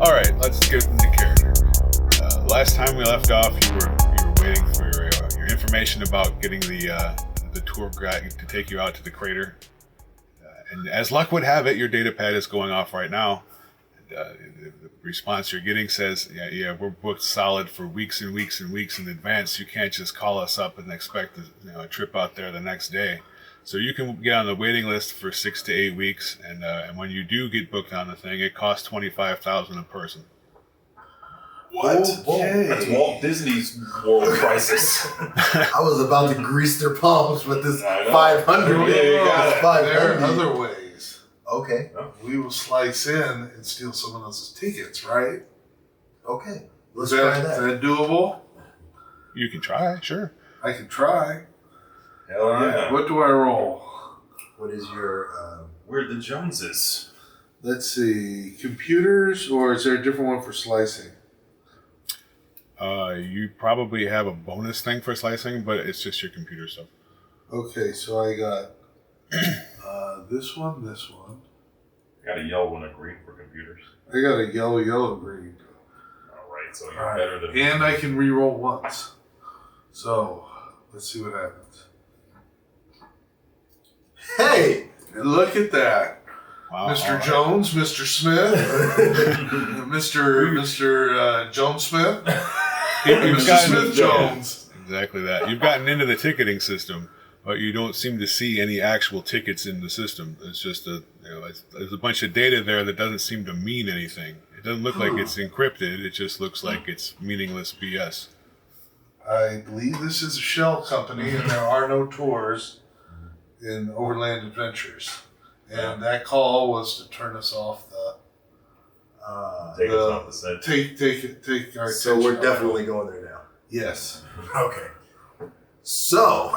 All right, let's get into character. Last time we left off, you were waiting for your information about getting the tour guide to take you out to the crater. And as luck would have it, your data pad is going off right now. The response you're getting says, yeah, we're booked solid for weeks and weeks and weeks in advance. You can't just call us up and expect a trip out there the next day. So you can get on the waiting list for 6 to 8 weeks, and when you do get booked on the thing, it costs $25,000 a person. What? Okay. That's Walt Disney's World Crisis. I was about to grease their palms with this 500. Yeah, you got it. There are other ways. Okay. We will slice in and steal someone else's tickets, right? Okay. Let's Is try that that. doable? You can try, sure. I can try. Hell yeah. What do I roll? What is your... We're the Joneses. Let's see. Computers, or is there a different one for slicing? You probably have a bonus thing for slicing, but it's just your computer stuff. Okay, so I got this one. Got a yellow and a green for computers. I got a yellow, green. Alright, so you're better than And I can re-roll once. So, let's see what happens. Hey! Look at that. Wow, Mr. all right. Jones, Mr. Smith, Mr. Jones Smith, You've Mr. gotten- Smith Jones. Exactly that. You've gotten into the ticketing system, but you don't seem to see any actual tickets in the system. It's just there's a bunch of data there that doesn't seem to mean anything. It doesn't look like it's encrypted. It just looks like it's meaningless BS. I believe this is a shell company, and there are no tours in Overland Adventures. And that call was to turn us off the. take us off the set. Take our So attention we're off. definitely going there now. Yes. Okay. So,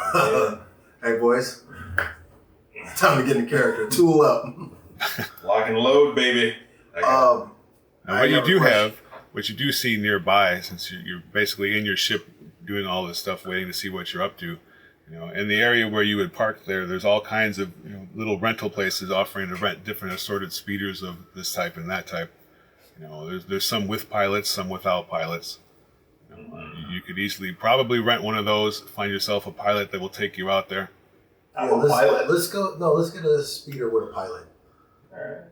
hey boys. Time to get in character. Tool up. Lock and load, baby. Now, I what you have a do question. have, what you do see nearby, since you're basically in your ship doing all this stuff, waiting to see what you're up to. In the area where you would park there's all kinds of little rental places offering to rent different assorted speeders of this type and that type. There's some with pilots, some without pilots. You could easily probably rent one of those, find yourself a pilot that will take you out there. I'm a pilot. Let's go. No, let's get a speeder with a pilot. Alright.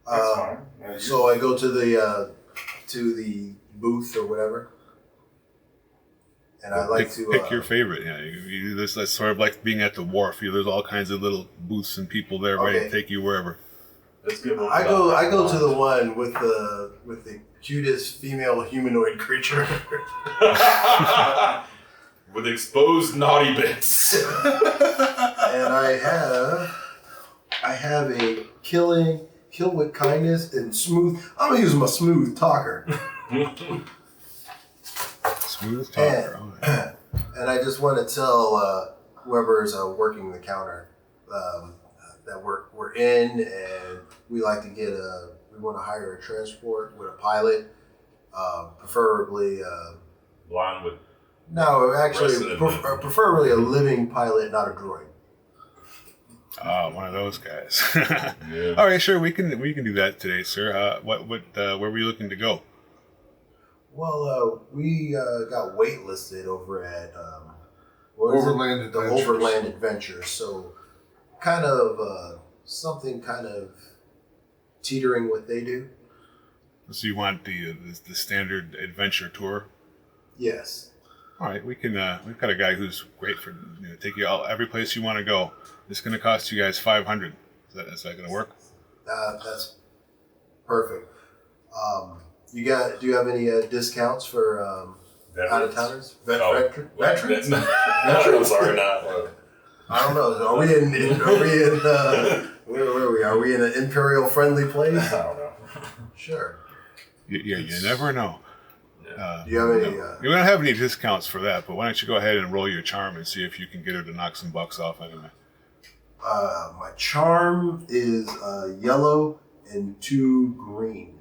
That's fine. Yeah, So I go to the booth or whatever, and I like to pick your favorite. That's sort of like being at the wharf. There's all kinds of little booths and people there ready to Okay. take you wherever. That's good. I go to the one with the cutest female humanoid creature. With exposed naughty bits. And I have a kill with kindness and smooth. I'm gonna use my smooth talker, Smooth talker. all right. and I just want to tell whoever's working the counter that we're in, and we like to we want to hire a transport with a pilot, preferably. Blonde with. No, actually, Resident. preferably a living pilot, not a droid. One of those guys. Yeah. All right, sure. We can do that today, sir. Where were you looking to go? Well, we got waitlisted over at Overland the Adventures. Overland Adventures. So, kind of something kind of teetering what they do. So you want the standard adventure tour? Yes. All right, we can. We've got a guy who's great for take you all every place you want to go. It's going to cost you guys $500. Is that going to work? That's perfect. Do you have any discounts for out of towners? Veterans? I'm sorry, not. I don't know. Are we in where are we? Are we in an imperial friendly place? I don't know. Sure. You never know. Do you have any? You don't have any discounts for that, but why don't you go ahead and roll your charm and see if you can get her to knock some bucks off anyway. My charm is yellow and 2 green.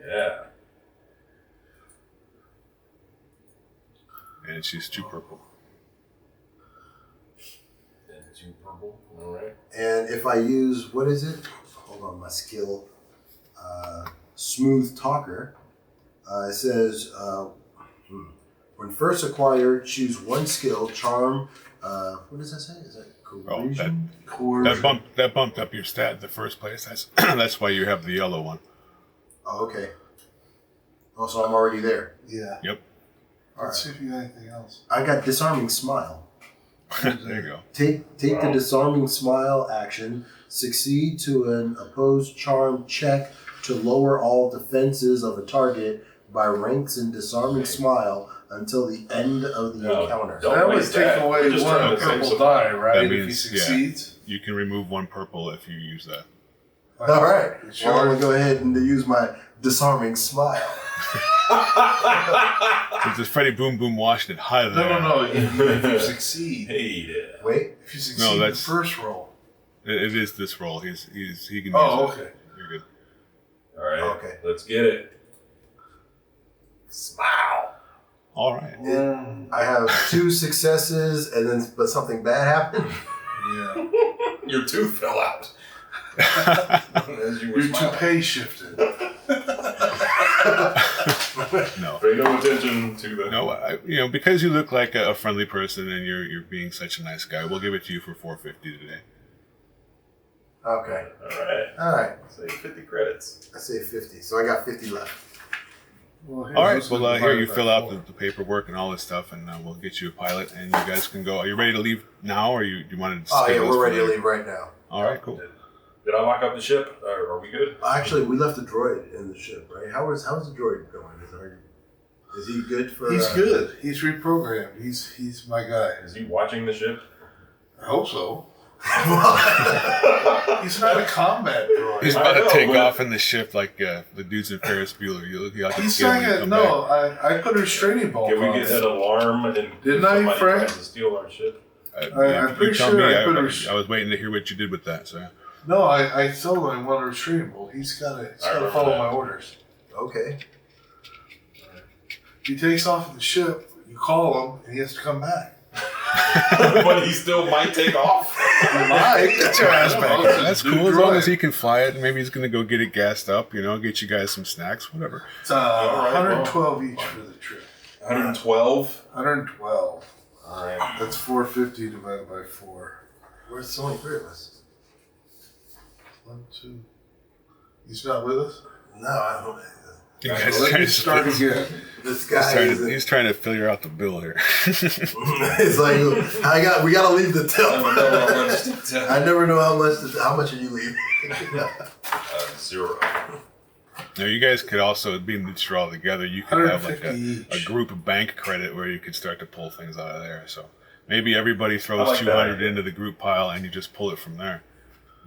Yeah. And she's 2 purple. And 2 purple. All right. And if I use, what is it? Hold on, my skill. Smooth Talker. It says, when first acquired, choose one skill, charm. What does that say? Is that coercion? That bumped up your stat in the first place. That's why you have the yellow one. Oh, okay. Oh, so I'm already there. Yeah. Yep. Let's see if you got anything else. I got Disarming Smile. There you go. Take the Disarming Smile action. Succeed to an opposed charm check to lower all defenses of a target by ranks in Disarming Smile until the end of the encounter. That would take away one purple die, right? That if he means, succeeds. You can remove one purple if you use that. All right. Sure. Well, I'm going to go ahead and use my Disarming Smile. It's just Freddie Boom Boom Washington. Hi there. No. If you succeed. Hey there. Wait. If you succeed the first roll. It is this roll. He can use it. Okay. You're good. All right. Okay. Let's get it. Smile. All right. I have 2 successes, but something bad happened. Yeah. Your tooth fell out. As you were Your smiling. toupee shifted. No. Pay no attention to the. No, because you look like a friendly person and you're being such a nice guy, we'll give it to you for $4.50 today. Okay. All right. All right. Say 50 credits. I say 50, so I got 50 left. Well, All right. Well, here you fill out the paperwork and all this stuff, and we'll get you a pilot, and you guys can go. Are you ready to leave now, or you wanted to? Oh, yeah, schedule this we're ready for to later? leave right now. All right. Cool. Did I lock up the ship? Are we good? Actually, we left the droid in the ship, right? How's the droid going? Is he good for? He's good. He's reprogrammed. He's my guy. Is he watching the ship? I hope so. He's not a combat droid. He's I about to know, take but- off in the ship like the dudes in Ferris Bueller. You have to He's kill not him and gonna. come back. No, I put a restraining bolt Can we on get him. an alarm and Didn't I, somebody Frank? tries to steal our ship? I'm You pretty tell sure me. I put I was waiting to hear what you did with that. So No, I told him I want a restraining bolt. He's gotta remember follow that. my orders. Okay. He takes off the ship. You call him, and he has to come back. But he still might take off. get your ass back. It's a That's new cool as long droid. as he can fly it. Maybe he's gonna go get it gassed up. Get you guys some snacks, whatever. It's All right, 112 each for the trip. 112. 112. All right. That's 450 divided by 4. Where's only 3 of us? 1, 2. He's not with us. No, I don't. You guys Let trying me to start again. This guy is. He's trying to figure out the bill here. It's like we gotta leave the tip. I never know how much are you leaving. 0. Now, you guys could also, being that you're all together, you could have like 150 a each. group bank credit where you could start to pull things out of there. So maybe everybody throws I like that 200 idea. into the group pile and you just pull it from there.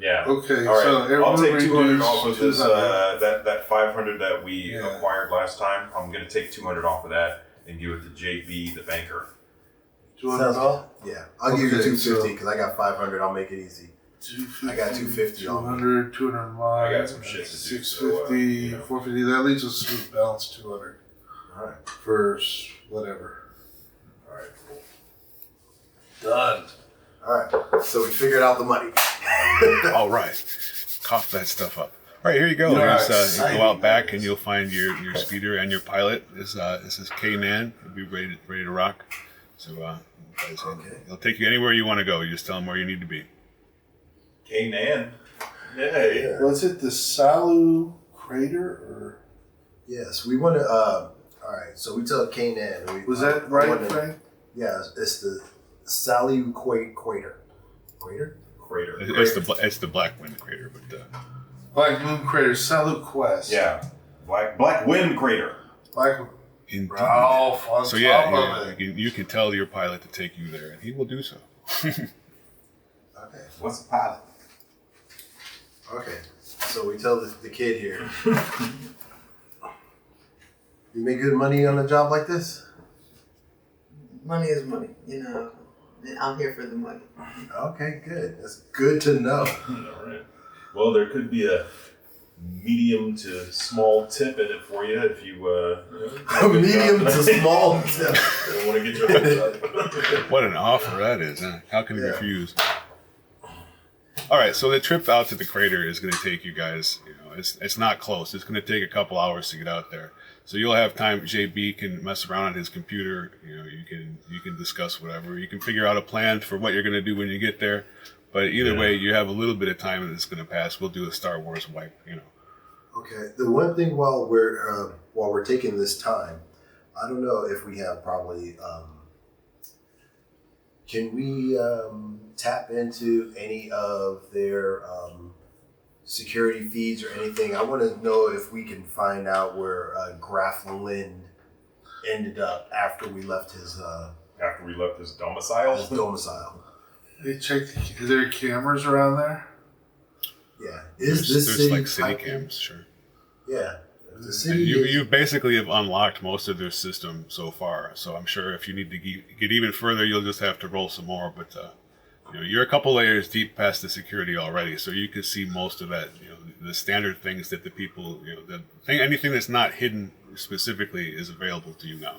Yeah. Okay, All right. so I'll everyone take 200 reduce off of this. 200. That 500 that we Yeah. acquired last time. I'm gonna take 200 off of that and give it to JB, the banker. 200 off? Yeah, I'll give you Okay, 250 because I got 500. I'll make it easy. 250. I got 250 on me. 200, 200 mine. I got some shit to do, so, 650, 450. That leaves us with balance 200 All right. for whatever. All right, cool. Done. All right. So we figured out the money. All right. Cough that stuff up. All right, here you go. You know how Here's, you exciting go out that back is. and you'll find your speeder and your pilot. This is K-Nan. He'll be ready to rock. So guys, Okay. he'll take you anywhere you want to go. You just tell him where you need to be. K-Nan. Yay. Was it the Salu crater or Yes, we want to. All right. So we tell Kanan. was that right, Frank? Yeah, it's the Sally Quater. Quater? Crater. It's the Black Wind Crater, but Black Moon Crater, Salu Quest. Yeah. Black Wind Crater. Black indeed. Ralph on So top yeah, of it. you can tell your pilot to take you there, and he will do so. Okay. What's a pilot? Okay. So we tell the kid here. You make good money on a job like this? Money is money, and I'm here for the money. Okay, good. That's good to know. All right. Well, there could be a medium to small tip in it for you if you. A medium to small tip. Don't want to get your hopes up. What an offer that is! Huh? How can you Yeah. refuse? All right, so the trip out to the crater is going to take you guys. It's not close. It's going to take a couple hours to get out there. So you'll have time. JB can mess around on his computer. You can discuss whatever. You can figure out a plan for what you're going to do when you get there. But either way, you have a little bit of time that's going to pass. We'll do a Star Wars wipe. Okay. The one thing while we're taking this time, I don't know if we have probably. Can we tap into any of their security feeds or anything? I want to know if we can find out where Graf Lind ended up after we left his domicile. His domicile. They checked. Are there cameras around there? Yeah. There's like city cams, sure. Yeah. The city you basically have unlocked most of their system so far. So I'm sure if you need to get even further, you'll just have to roll some more. But you're a couple layers deep past the security already, so you can see most of that. The standard things that the people, anything that's not hidden specifically is available to you now.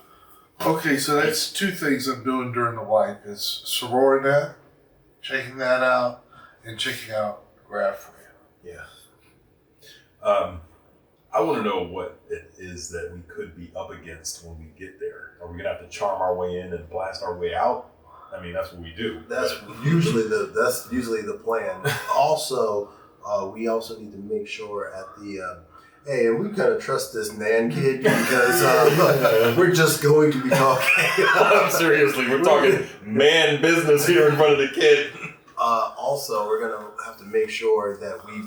Okay, so that's two things I'm doing during the wipe: is SororiNet, checking that out, and checking out Graph for you. Yeah. I want to know what it is that we could be up against when we get there. Are we gonna have to charm our way in and blast our way out? I mean, that's what we do. That's usually the plan. Also, we also need to make sure at the hey, and we kind of trust this Nan kid because we're just going to be talking. Seriously, we're talking man business here in front of the kid. Also, we're gonna have to make sure that we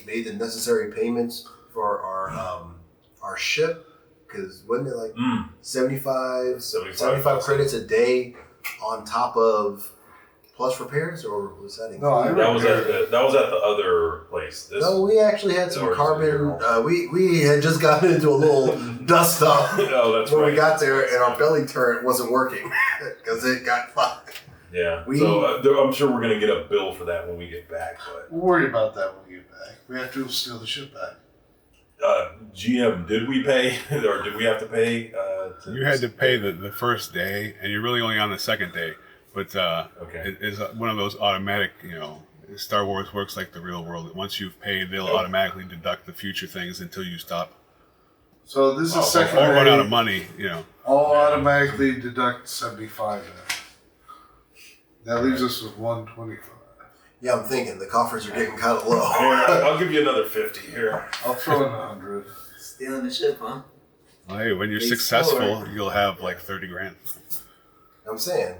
made the necessary payments for our ship, because wasn't it like 75 credits a day on top of plus repairs, or was that included? That was at the other place. No, we actually had some carbon. We had just gotten into a little dust up when we got there, and our belly turret wasn't working because it got fucked. Yeah, so I'm sure we're going to get a bill for that when we get back. But We'll worry about that when we get back. We have to steal the ship back. GM, did we pay, or did we have to pay? You had to pay the first day, and you're really only on the second day. But it's one of those automatic, Star Wars works like the real world. Once you've paid, they'll automatically deduct the future things until you stop. So this is second or run day. out of money, I'll automatically deduct 75 then. That leaves us with 125. Yeah, I'm thinking the coffers are getting kind of low. Here, I'll give you another 50 here. I'll throw in 100. Stealing the ship, huh? Well, hey, when you're Big successful, store. you'll have like 30 grand. I'm saying,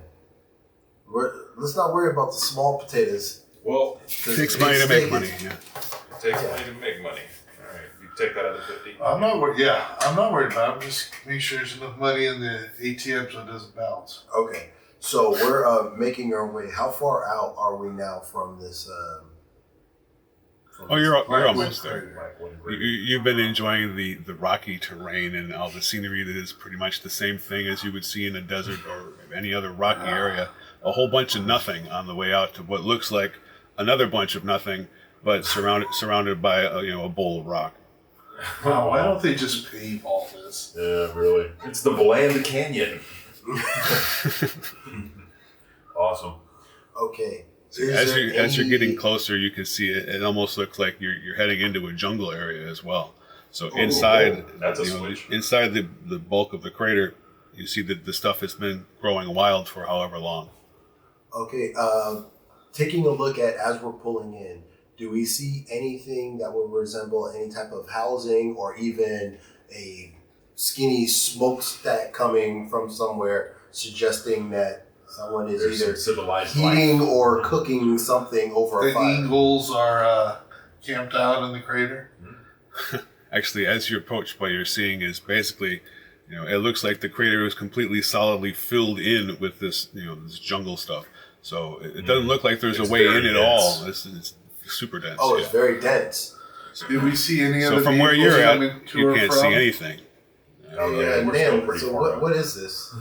let's not worry about the small potatoes. Well, It takes money to make money. Yeah. it takes money to make money. All right, you take that other 50. I'm not worried. Yeah, I'm not worried about it. I'm just making sure there's enough money in the ATM so it doesn't bounce. Okay, so we're making our way. How far out are we now from this? You're Right, almost right. there. You've been enjoying the rocky terrain and all the scenery that is pretty much the same thing as you would see in a desert or any other rocky area. A whole bunch of nothing on the way out to what looks like another bunch of nothing, but surrounded by a bowl of rock. Wow, why don't they just pave all this? Yeah, really. It's the Bland Canyon. Awesome. Okay. As you're getting closer, you can see it. It almost looks like you're heading into a jungle area as well. So inside, that's a switch. Inside the bulk of the crater, you see that the stuff has been growing wild for however long. Okay. Taking a look at as we're pulling in, do we see anything that would resemble any type of housing or even a skinny smokestack coming from somewhere, suggesting that someone is There's either some civilized heating life. or cooking something over a The fire? eagles are camped out in the crater. Actually, as you approach, what you're seeing is basically, it looks like the crater is completely solidly filled in with this, this jungle stuff. So it doesn't look like there's It's a way very in at dense. all. It's super dense. Oh, it's very dense. Did we see any So other from where vehicles you're at, coming to you or can't from? see anything. Oh, yeah, And we're still pretty so far out. what is this?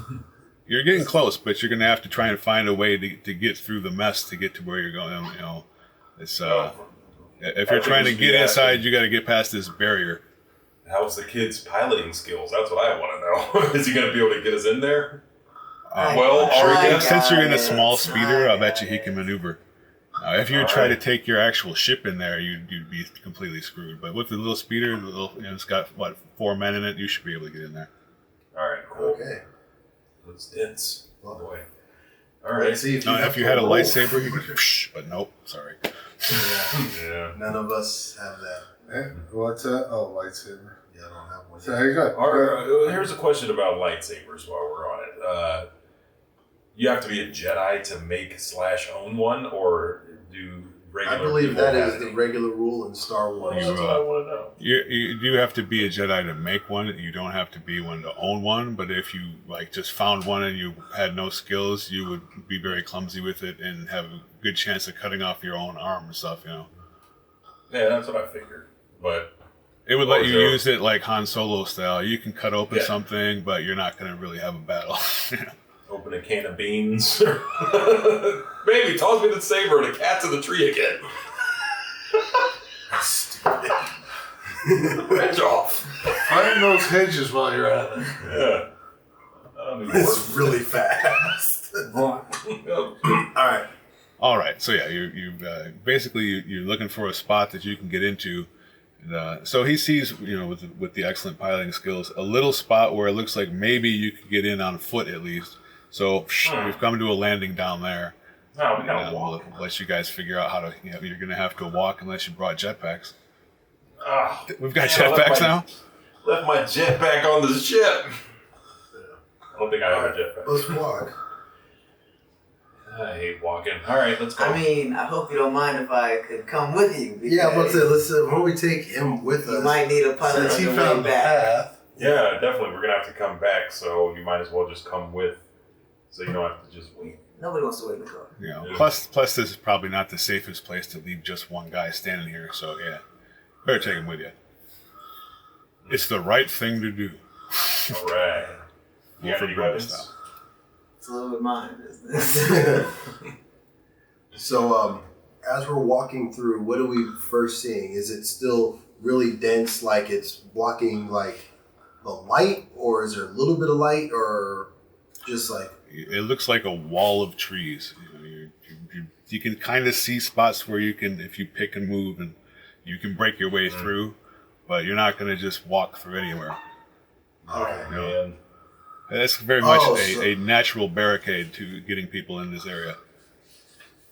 You're getting close, but you're going to have to try and find a way to get through the mess to get to where you're going. It's if you're trying to get inside, you got to get past this barrier. How's the kid's piloting skills? That's what I want to know. Is he going to be able to get us in there? Well, Sure, since you're in a small speeder, I bet you he can maneuver. Now, if you All try to right. take your actual ship in there, you'd be completely screwed. But with the little speeder, it's got, 4 men in it, you should be able to get in there. All right, cool. Okay. That's dense. Well, Boy. All right. Let's see if you, Now, if you had a lightsaber, you could, but nope, sorry. Yeah. None of us have that. What's that? Oh, lightsaber. Yeah, I don't have one. So you got. All right, here's a question about lightsabers while we're on it. You have to be a Jedi to make / own one, or do regular I believe people that have is the any? regular rule in Star Well, Wars. that's what I want to know. You do have to be a Jedi to make one. You don't have to be one to own one. But if you just found one and you had no skills, you would be very clumsy with it and have a good chance of cutting off your own arm and stuff. Yeah, that's what I figured. But It would let Or you is there- use it like Han Solo style. You can cut open Yeah. something, but you're not going to really have a battle. open a can of beans. Baby, toss me the saber and the cat's in the tree again. Branch off. Find those hedges while you're at it. Yeah. I don't need It's work. really fast. All right. All right, so yeah, you basically you're looking for a spot that you can get into. And, so he sees, with the excellent piloting skills, a little spot where it looks like maybe you could get in on foot at least. So we've come to a landing down there. No, we gotta And walk. we'll let you guys figure out how to. You're going to have to walk unless you brought jetpacks. Ah, We've got man, I left jetpacks my- now. Left my jetpack on the ship. I don't think I have a jetpack. Let's walk. I hate walking. All right, let's go. I mean, I hope you don't mind if I could come with you. Yeah, because let's why don't we take him with you us? might need a pilot Since on he the way found the back. path. yeah, definitely. We're gonna have to come back, so you might as well just come with, so you don't have to just wait. Nobody wants to wait in the car. Yeah. Yeah. Plus, this is probably not the safest place to leave just one guy standing here. So yeah, better take him with you. It's the right thing to do. All right. You got Wilford any Brimley weapons? style. It's a little bit mine business. So, as we're walking through, what are we first seeing? Is it still really dense, like it's blocking like the light, or is there a little bit of light, or just like? It looks like a wall of trees. You can kind of see spots where you can, if you pick and move, and you can break your way through, but you're not going to just walk through anywhere. Okay. Oh, man. It's very much so- a natural barricade to getting people in this area.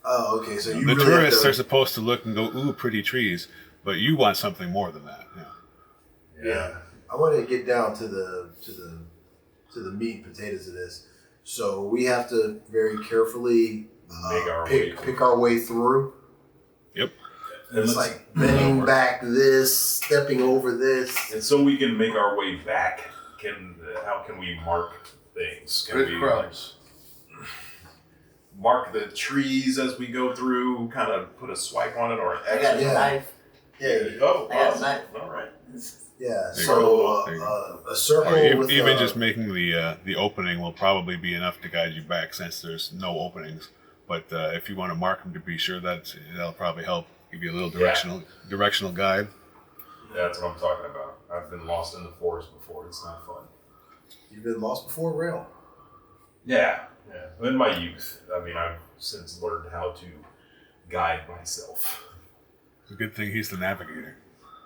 Oh, okay. So you The really tourists are have to, supposed to look and go, ooh, pretty trees, but you want something more than that. Yeah, I want to get down to the meat and potatoes of this. So we have to very carefully pick our way through. Yep. And It's let's- like bending back this, stepping over this. And so we can make our way back. How can we mark things? Can we Breadcrumbs. mark the trees as we go through? Kind of put a swipe on it or an I X? got a Yeah. knife. Yeah, Oh, I got a awesome. knife. All right. yeah. There you So go. There you a circle with Even just making the opening will probably be enough to guide you back, since there's no openings. But if you want to mark them to be sure, that'll probably help give you a little directional guide. That's what I'm talking about. I've been lost in the forest before. It's not fun. You've been lost before, Rail. Yeah. In my youth, I mean, I've since learned how to guide myself. It's a good thing he's the navigator.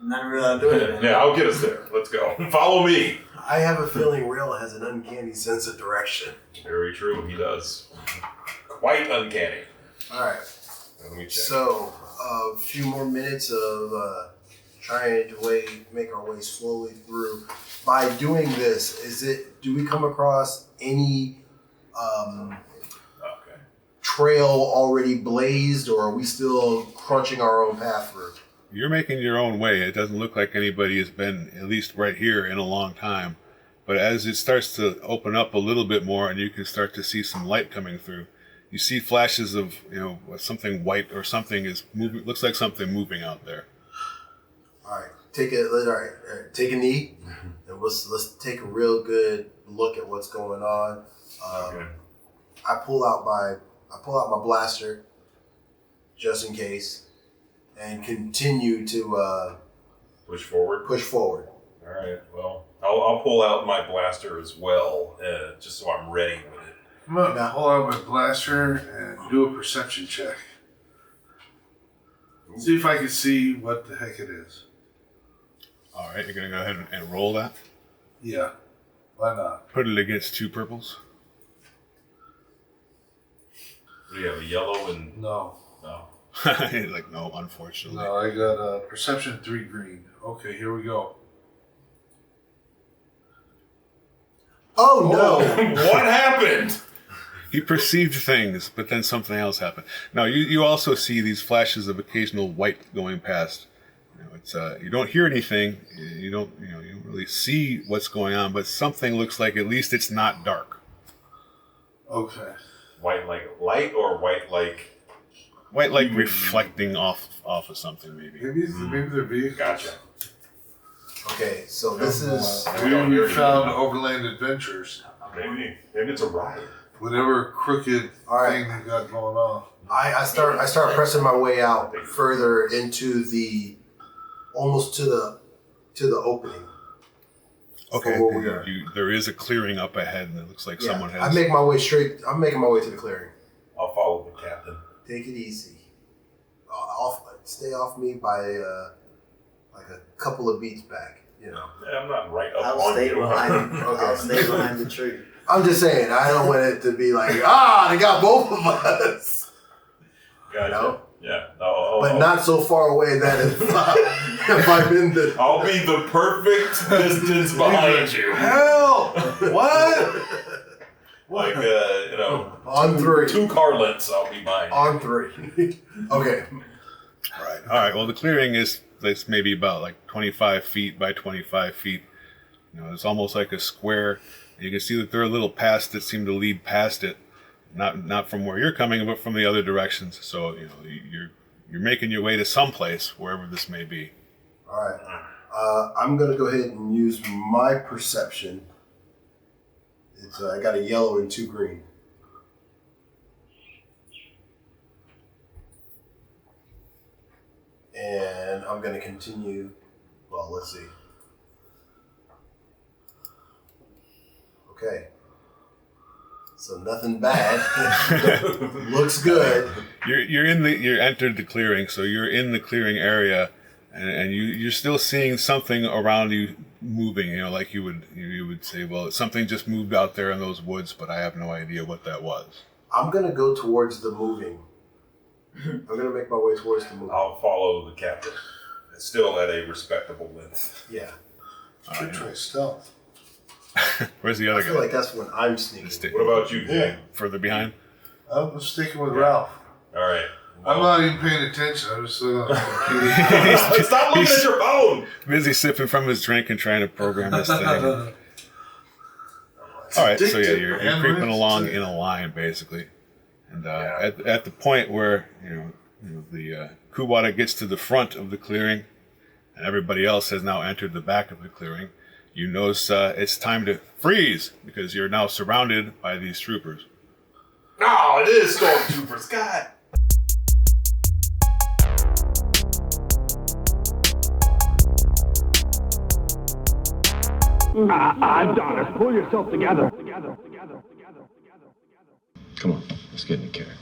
Not really doing it. Yeah, I'll get us there. Let's go. Follow me. I have a feeling Rail has an uncanny sense of direction. Very true. He does. Quite uncanny. All right. Let me check. So a few more minutes of trying to make our way slowly through. By doing this, do we come across any Okay. trail already blazed, or are we still crunching our own path through? You're making your own way. It doesn't look like anybody has been, at least right here, in a long time. But as it starts to open up a little bit more and you can start to see some light coming through, you see flashes of, something white or something is moving. Looks like something moving out there. All right, take a knee, and let's take a real good look at what's going on. Okay. I pull out my blaster, just in case, and continue to Push forward. push forward. All right. Well, I'll pull out my blaster as well, just so I'm ready with it. I'm gonna pull out my blaster and do a perception check. See if I can see what the heck it is. All right, you're gonna go ahead and roll that. Yeah. Why not? Put it against 2 purples. Do you have a yellow and No. no? Like, no, unfortunately. No, I got a perception 3 green. Okay, here we go. Oh no! What happened? You perceived things, but then something else happened. Now, you also see these flashes of occasional white going past. You know, it's you don't hear anything. You don't really see what's going on, but something looks like at least it's not dark. Okay. White like light or white like? White like reflecting off of something, maybe. Maybe they're vehicles. Gotcha. Okay, so this is Maybe we found Overland Adventures. Maybe it's a ride. Whatever crooked All right. thing they got going on. I start pressing my way out further into the almost to the opening. Okay, For where we are. there is a clearing up ahead, and it looks like someone has. I'm making my way to the clearing. I'll follow the captain. Take it easy. Stay off me by like a couple of beats back. You know. Yeah, I'm not right up I'll on stay you. behind. I'll stay behind the tree. I'm just saying, I don't want it to be like, they got both of us. Gotcha. No? Yeah. No, But not so far away that if I'm in the... I'll be the perfect distance behind you. Help! What? Like, On 3. 2 car lengths I'll be behind you. On 3. Okay. Right. All right. Well, the clearing is maybe about like 25 feet by 25 feet. You know, it's almost like a square. You can see that there are little paths that seem to lead past it, not from where you're coming, but from the other directions. So you're making your way to someplace, wherever this may be. All right. I'm going to go ahead and use my perception. It's I got a yellow and 2 green. And I'm going to continue. Well, let's see. Okay. So nothing bad. Looks good. You entered the clearing, so you're in the clearing area, and you're still seeing something around you moving. You know, like you would say, well, something just moved out there in those woods, but I have no idea what that was. I'm going to go towards the moving. I'm going to make my way towards the moving. I'll follow the captain. It's still at a respectable length. Yeah. Should try stealth. Where's the other I feel guy? like that's when I'm sneaking. What about you, Jay? Further behind? I'm sticking with Ralph. All right. I'm not even paying attention. I'm just looking at the computer. Stop looking at your phone. Busy sipping from his drink and trying to program this thing. All right, so yeah, you're creeping along in a line basically, and at the point where the Kubata gets to the front of the clearing, and everybody else has now entered the back of the clearing, you notice it's time to freeze because you're now surrounded by these troopers. No, it is stormtroopers. God. Adonis, pull yourself together. Come on, let's get in the car.